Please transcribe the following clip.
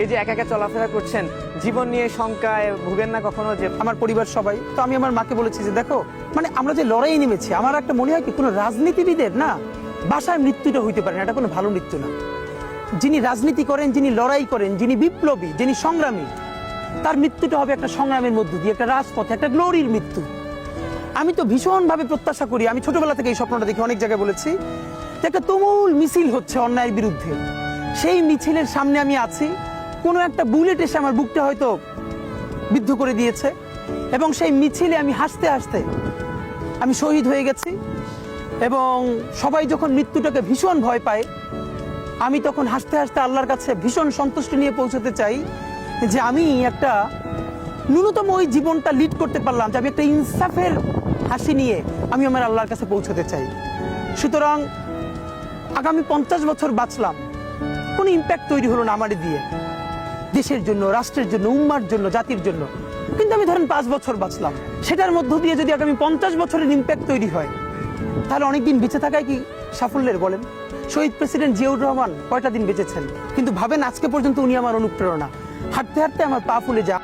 এই যে একা একা চলাফেরা করছেন, জীবন নিয়ে শঙ্কায় ভুগেন না কখনো? যে আমার পরিবার সবাই তো, আমি আমার মাকে বলেছি যে দেখো, মানে আমরা যে লড়াই নেমেছি, আমার একটা মনে হয় কি কোনো রাজনীতিবিদের না বাসায় মৃত্যুটা হইতে পারে না, এটা কোনো ভালো মৃত্যু না। যিনি রাজনীতি করেন, যিনি লড়াই করেন, যিনি বিপ্লবী, যিনি সংগ্রামী, তার মৃত্যুটা হবে একটা সংগ্রামের মধ্য দিয়ে, একটা রাজপথে, একটা গ্লোরির মৃত্যু। আমি তো ভীষণভাবে প্রত্যাশা করি, আমি ছোটবেলা থেকে এই স্বপ্নটা দেখি, অনেক জায়গায় বলেছি যে একটা তুমুল মিছিল হচ্ছে অন্যায়ের বিরুদ্ধে, সেই মিছিলের সামনে আমি আছি, কোনো একটা বুলেট এসে আমার বুকটা হয়তো বিদ্ধ করে দিয়েছে, এবং সেই মিছিলে আমি হাসতে হাসতে আমি শহীদ হয়ে গেছি। এবং সবাই যখন মৃত্যুটাকে ভীষণ ভয় পায়, আমি তখন হাসতে হাসতে আল্লাহর কাছে ভীষণ সন্তুষ্টি নিয়ে পৌঁছতে চাই যে আমি একটা ন্যূনতম ওই জীবনটা লিড করতে পারলাম, যে আমি একটা ইনসাফের হাসি নিয়ে আমি আমার আল্লাহর কাছে পৌঁছতে চাই। সুতরাং আগামী 50 বছর বাঁচলাম, কোনো ইম্প্যাক্ট তৈরি হলো না আমার দিয়ে, দেশের জন্য, রাষ্ট্রের জন্য, উম্মার জন্য, জাতির জন্য। কিন্তু আমি ধরেন 5 বছর বাঁচলাম, সেটার মধ্য দিয়ে যদি আগামী 50 বছরের ইম্প্যাক্ট তৈরি হয়, তাহলে অনেকদিন বেঁচে থাকায় কি সাফল্যের বলেন? শহীদ প্রেসিডেন্ট জিয়াউর রহমান কয়টা দিন বেঁচেছেন, কিন্তু ভাবেন আজকে পর্যন্ত উনি আমার অনুপ্রেরণা। হাঁটতে হাঁটতে আমার পা ফুলে যায়।